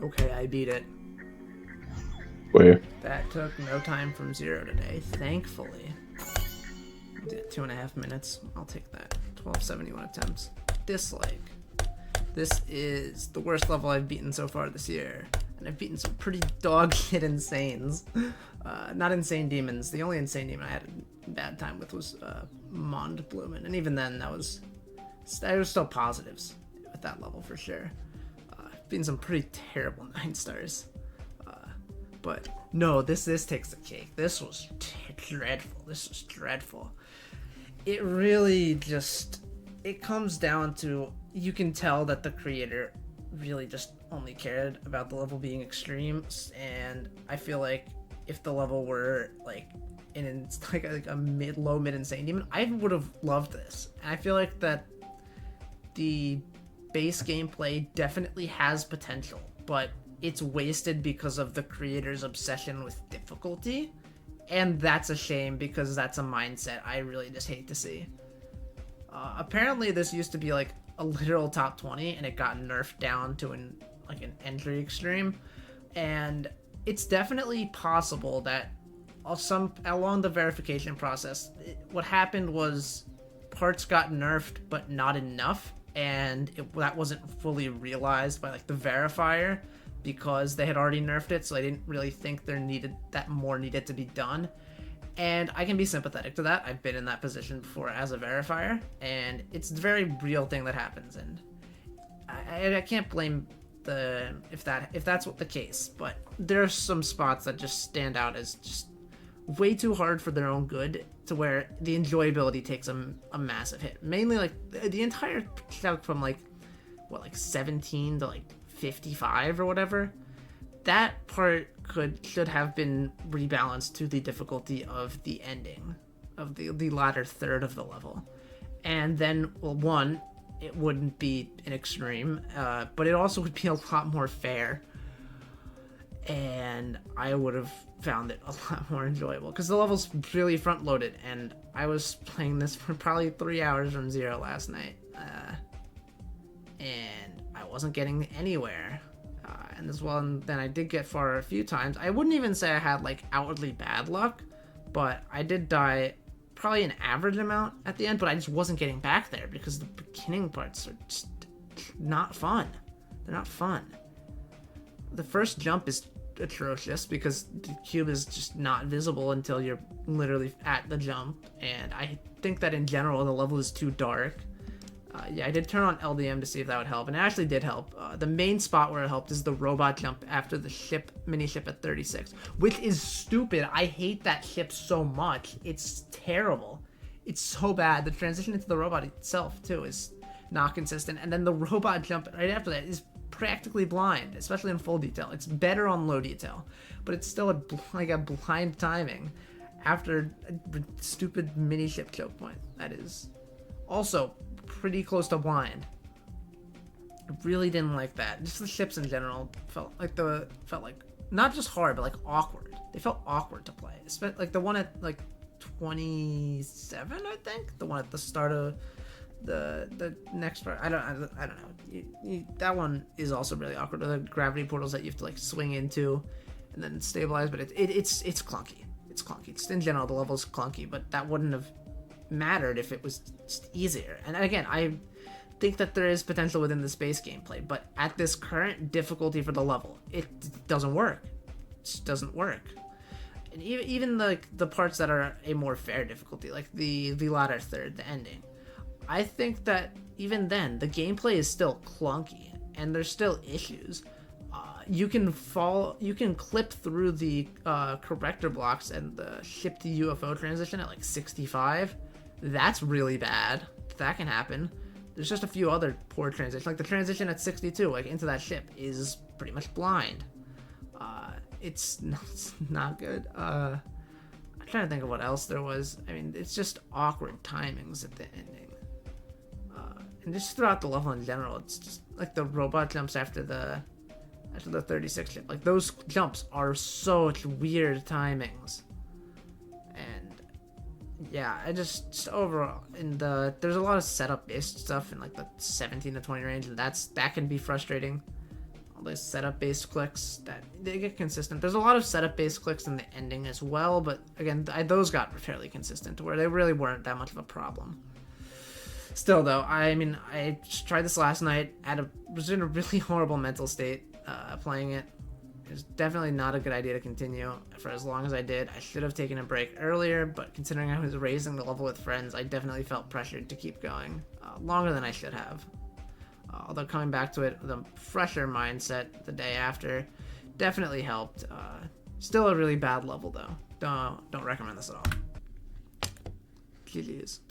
Okay, I beat it. Where? That took no time from 0 today, thankfully. 2.5 minutes. I'll take that. 1271 attempts. Dislike. This is the worst level I've beaten so far this year. And I've beaten some pretty dog shit insanes. Not insane demons. The only insane demon I had a bad time with was Mond Blumen. And even then, there was still positives at that level for sure. Beaten some pretty terrible 9 stars. But no, this takes the cake. This was dreadful. This was dreadful. It really just, it comes down to, you can tell that the creator really just only cared about the level being extreme, and I feel like if the level were like like a low mid insane demon, I would have loved this. And I feel like that the base gameplay definitely has potential, but it's wasted because of the creator's obsession with difficulty, and that's a shame because that's a mindset I really just hate to see. Apparently this used to be like a literal top 20 and it got nerfed down to an entry extreme, and it's definitely possible that along the verification process, what happened was parts got nerfed but not enough, and that wasn't fully realized by like the verifier because they had already nerfed it, so they didn't really think more needed to be done. And I can be sympathetic to that. I've been in that position before as a verifier, and it's a very real thing that happens, and I can't blame if that's what the case, but there are some spots that just stand out as just way too hard for their own good, to where the enjoyability takes a massive hit. Mainly like the entire chunk from like 17 to like 55 or whatever, that part should have been rebalanced to the difficulty of the ending of the latter third of the level, and then, well, one, it wouldn't be an extreme, but it also would be a lot more fair, and I would have found it a lot more enjoyable because the level's really front loaded, and I was playing this for probably 3 hours from 0 last night, and I wasn't getting anywhere. And as well, and then I did get far a few times. I wouldn't even say I had like outwardly bad luck, but I did die probably an average amount at the end, but I just wasn't getting back there because the beginning parts are just not fun. They're not fun. The first jump is atrocious because the cube is just not visible until you're literally at the jump, and I think that in general the level is too dark. Yeah, I did turn on LDM to see if that would help, and it actually did help. The main spot where it helped is the robot jump after the mini ship at 36, which is stupid. I hate that ship so much. It's terrible. It's so bad. The transition into the robot itself, too, is not consistent, and then the robot jump right after that is practically blind, especially in full detail. It's better on low detail, but it's still a blind timing after a stupid mini ship choke point. That is also pretty close to blind. I really didn't like that. Just the ships in general felt like not just hard, but like awkward. They felt awkward to play. Especially like the one at like 27, I think. The one at the start of the next part. I don't know. That one is also really awkward. The gravity portals that you have to like swing into and then stabilize, but it's clunky. It's clunky. Just in general, the level's clunky, but that wouldn't have mattered if it was just easier. And again, I think that there is potential within the space gameplay, but at this current difficulty for the level, it doesn't work. It just doesn't work. And even the parts that are a more fair difficulty, like the latter third, the ending, I think that even then the gameplay is still clunky and there's still issues. You can clip through the corrector blocks and the ship to UFO transition at like 65. That's really bad. That can happen. There's just a few other poor transitions, like the transition at 62, like into that ship, is pretty much blind. It's not good. I'm trying to think of what else there was. I mean, it's just awkward timings at the ending, and just throughout the level in general. It's just like the robot jumps after the 36 ship. Like those jumps are such weird timings. And yeah, I just overall there's a lot of setup based stuff in like the 17 to 20 range, and that can be frustrating. all those setup-based clicks that they get consistent. There's a lot of setup-based clicks in the ending as well, but again, those got fairly consistent to where they really weren't that much of a problem. Still, though, I mean, I tried this last night. Was in a really horrible mental state playing it. It was definitely not a good idea to continue for as long as I did. I should have taken a break earlier, but considering I was raising the level with friends, I definitely felt pressured to keep going longer than I should have. Although coming back to it with a fresher mindset the day after definitely helped. Still a really bad level, though. Don't recommend this at all. GG's.